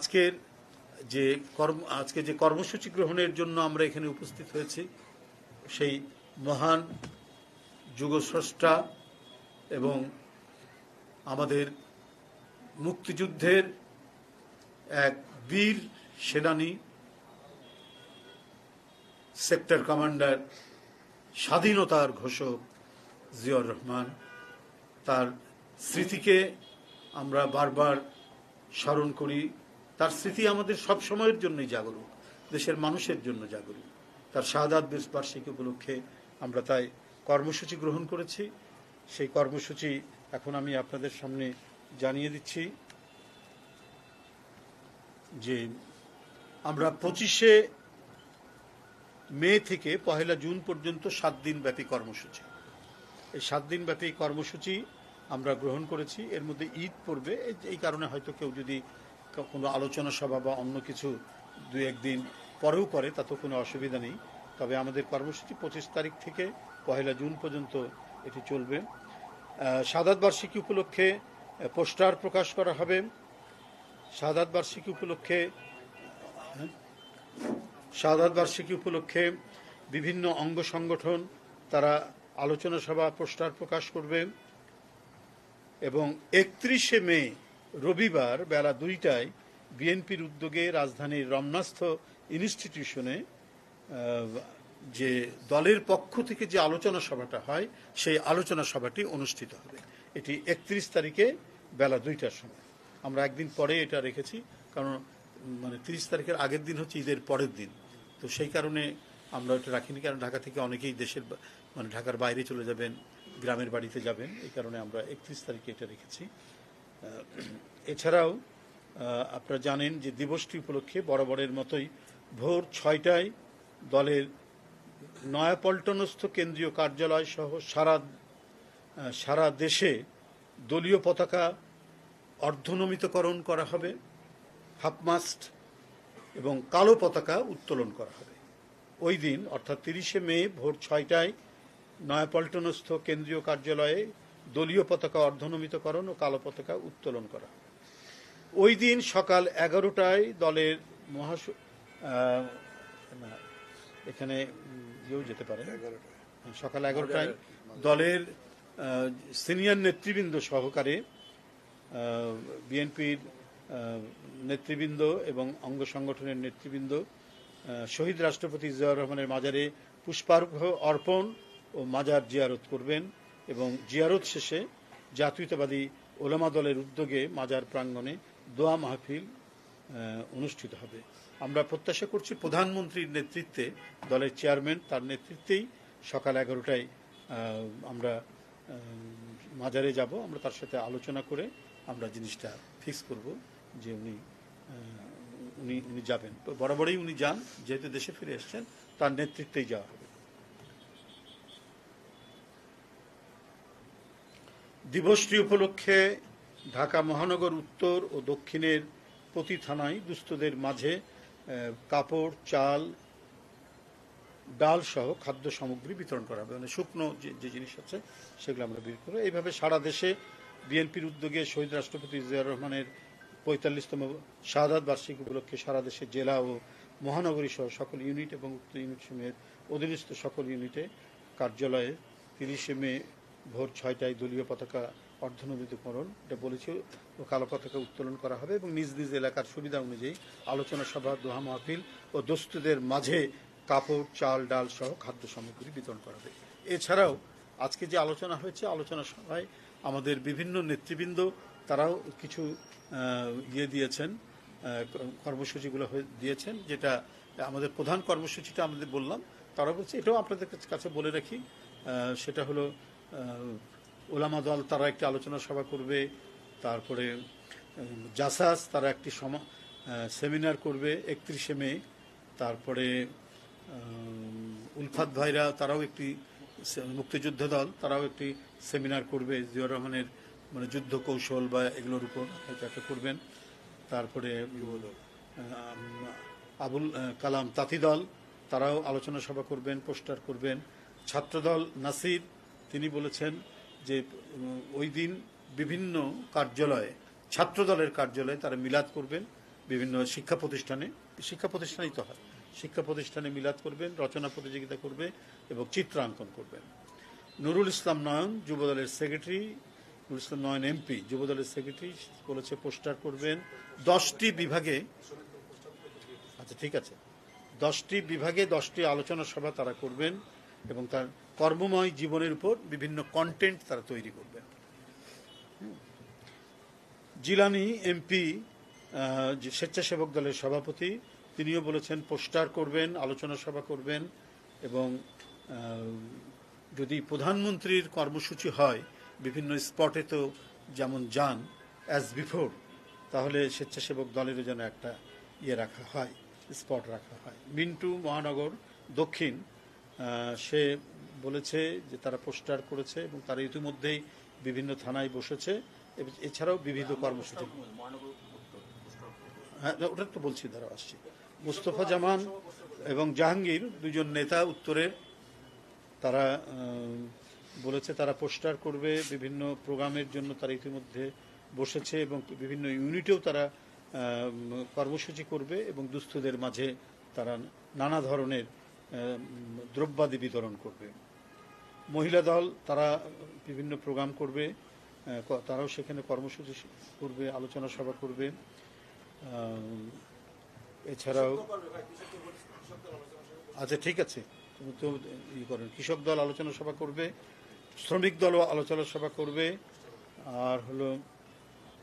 আজকে যে কর্মসূচি গ্রহণের জন্য আমরা এখানে উপস্থিত হয়েছি, সেই মহান যুগস্রষ্টা এবং আমাদের মুক্তিযুদ্ধের এক বীর সেনানী, সেক্টর কমান্ডার, স্বাধীনতার ঘোষক জিয়াউর রহমান, তার স্মৃতিকে আমরা বারবার স্মরণ করি। তার স্মৃতি আমাদের সব সময়ের জন্যই জাগরুক, দেশের মানুষের জন্য জাগরুক। তার শাহাদাত বার্ষিকী উপলক্ষে আমরা তাই কর্মসূচি গ্রহণ করেছি। সেই কর্মসূচি এখন আমি আপনাদের সামনে জানিয়ে দিচ্ছি যে আমরা 25শে মে থেকে 1 জুন পর্যন্ত 7 দিন ব্যাপী কর্মসূচি, এই 7 দিন ব্যাপী কর্মসূচি আমরা গ্রহণ করেছি। এর মধ্যে ঈদ পড়বে, এই কারণে হয়তো কেউ যদি কোনো আলোচনা সভা বা অন্য কিছু 2-1 দিন পরেও করে তাতেও কোনো অসুবিধা নেই। তবে আমাদের কর্মসূচি 25 তারিখ থেকে 1 জুন পর্যন্ত এটি চলবে। শাহাদাত বার্ষিকী উপলক্ষে পোস্টার প্রকাশ করা হবে। শাহাদাত বার্ষিকী উপলক্ষে বিভিন্ন অঙ্গ সংগঠন তারা আলোচনা সভা, পোস্টার প্রকাশ করবে। এবং 31শে মে রবিবার বেলা 2টায় বিএনপির উদ্যোগে রাজধানীর রমনাস্থ ইনস্টিটিউশনে যে দলের পক্ষ থেকে যে আলোচনা সভাটা হয়, সেই আলোচনা সভাটি অনুষ্ঠিত হবে। এটি 31 তারিখে বেলা 2টার সময়। আমরা একদিন পরে এটা রেখেছি, কারণ 30 তারিখের আগের দিন হচ্ছে ঈদের পরের দিন, তো সেই কারণে আমরা এটা রাখিনি। কারণ ঢাকা থেকে অনেকেই ঢাকার বাইরে চলে যাবেন, গ্রামের বাড়িতে যাবেন, এই কারণে আমরা 31 তারিখে এটা রেখেছি। এছাড়াও আপনারা জানেন যে দিবসটি উপলক্ষে বরাবরের মতোই ভোর 6টায় দলের নয়াপল্টনস্থ কেন্দ্রীয় কার্যালয় সহ সারা দেশে দলীয় পতাকা অর্ধনমিতকরণ করা হবে, হাফমাস্ট এবং কালো পতাকা উত্তোলন করা হবে। ওই দিন অর্থাৎ 30শে মে ভোর 6টায় নয়াপল্টনস্থ কেন্দ্রীয় কার্যালয়ে দলীয় পতাকা অর্ধনমিতকরণ ও কালো পতাকা উত্তোলন করা হবে। ওই দিন সকাল 11টায় দলের এখানে যেতে পারে, সকাল 11টায় দলের সিনিয়র নেতৃবৃন্দ সহকারে বিএনপির নেতৃবৃন্দ এবং অঙ্গ সংগঠনের নেতৃবৃন্দ শহীদ রাষ্ট্রপতি জিয়াউর রহমানের মাজারে পুষ্পার্ঘ্য অর্পণ ও মাজার জিয়ারত করবেন এবং জিয়ারত শেষে জাতীয়তাবাদী ওলামা দলের উদ্যোগে মাজার প্রাঙ্গণে দোয়া মাহফিল অনুষ্ঠিত হবে। আমরা প্রত্যাশা করছি প্রধানমন্ত্রীর নেতৃত্বে, দলের চেয়ারম্যান তার নেতৃত্বেই সকাল 11টায় আমরা মাজারে যাব। আমরা তার সাথে আলোচনা করে আমরা জিনিসটা ফিক্স করব যে উনি যাবেন। বরাবরই উনি যান, যেহেতু দেশে ফিরে এসছেন, তার নেতৃত্বেই যাওয়া হবে। দিবসটি উপলক্ষে ঢাকা মহানগর উত্তর ও দক্ষিণের প্রতি থানায় দুস্থদের মাঝে কাপড়, চাল, ডাল সহ খাদ্য সামগ্রী বিতরণ করা হবে। মানে শুকনো যে জিনিস আছে সেগুলো আমরা বিক্রি করবো। এইভাবে সারা দেশে বিএনপির উদ্যোগে শহীদ রাষ্ট্রপতি জিয়াউর রহমানের 45তম শাহাদাত বার্ষিকী উপলক্ষে সারা দেশে জেলা ও মহানগরী সহ সকল ইউনিট এবং উক্ত ইউনিট সমূহের অধীনস্থ সকল ইউনিটে কার্যালয়ে 30শে মে ভোর 6টায় দলীয় পতাকা অর্ধনমিতকরণ, এটা বলেছি, ও কালো পতাকা উত্তোলন করা হবে এবং নিজ নিজ এলাকার সুবিধা অনুযায়ী আলোচনা সভা, দোহা মাহফিল ও দোস্তুদের মাঝে কাপড়, চাল, ডাল সহ খাদ্য সামগ্রী বিতরণ করা হবে। এছাড়াও আজকে যে আলোচনা হয়েছে, আলোচনা সভায় আমাদের বিভিন্ন নেতৃবৃন্দ তারাও কিছু দিয়েছেন, কর্মসূচিগুলো দিয়েছেন। যেটা আমাদের প্রধান কর্মসূচিটা আমাদের বললাম, তারা বলছে, এটাও আপনাদের কাছে বলে রাখি, সেটা হলো ওলামা দল তারা একটি আলোচনা সভা করবে, তারপরে জাসাস তারা একটি সেমিনার করবে 31শে মে, তারপরে উলফাত ভাইরা তারাও একটি, মুক্তিযোদ্ধা দল তারাও একটি সেমিনার করবে জিয়াউর রহমানের যুদ্ধ কৌশল বা এগুলোর উপর হয়তো একটা করবেন। তারপরে আবুল কালাম তাঁতি দল তারাও আলোচনা সভা করবেন, পোস্টার করবেন। ছাত্রদল নাসির তিনি বলেছেন যে ওই দিন বিভিন্ন কার্যালয়ে, ছাত্রদলের কার্যালয়ে তারা মিলাদ করবেন বিভিন্ন শিক্ষা প্রতিষ্ঠানেই তো হয়, শিক্ষা প্রতিষ্ঠানে মিলাদ করবেন, রচনা প্রতিযোগিতা করবে এবং চিত্রাঙ্কন করবেন। নুরুল ইসলাম নয়ন যুবদলের সেক্রেটারি, নুরুল ইসলাম নয়ন এমপি যুবদলের সেক্রেটারি বলেছে পোস্টার করবেন 10টি বিভাগে। আচ্ছা ঠিক আছে, 10টি বিভাগে 10টি আলোচনা সভা তারা করবেন এবং তার কর্মময় জীবনের উপর বিভিন্ন কন্টেন্ট তারা তৈরি করবেন। জিলানি এমপি যে স্বেচ্ছাসেবক দলের সভাপতি, তিনিও বলেছেন পোস্টার করবেন, আলোচনা সভা করবেন এবং যদি প্রধানমন্ত্রীর কর্মসূচি হয় বিভিন্ন স্পটে তো যেমন যান অ্যাজ বিফোর, তাহলে স্বেচ্ছাসেবক দলেরও যেন একটা রাখা হয়, স্পট রাখা হয়। মিন্টু মহানগর দক্ষিণ সে বলেছে যে তারা পোস্টার করেছে এবং তারা ইতিমধ্যেই বিভিন্ন থানায় বসেছে, এছাড়াও বিবিধ কর্মসূচি। হ্যাঁ ওটা তো বলছি, দ্বারা আসছি। মুস্তফা জামান এবং জাহাঙ্গীর দুজন নেতা উত্তরের, তারা বলেছে তারা পোস্টার করবে, বিভিন্ন প্রোগ্রামের জন্য তারা ইতিমধ্যে বসেছে এবং বিভিন্ন ইউনিটেও তারা কর্মসূচি করবে এবং দুস্থদের মাঝে তারা নানা ধরনের দ্রব্যাদি বিতরণ করবে। মহিলা দল তারা বিভিন্ন প্রোগ্রাম করবে, তারাও সেখানে কর্মসূচি করবে, আলোচনা সভা করবে। এছাড়াও আচ্ছা ঠিক আছে, তুমি তো করেন, কৃষক দল আলোচনা সভা করবে, শ্রমিক দলও আলোচনা সভা করবে, আর হলো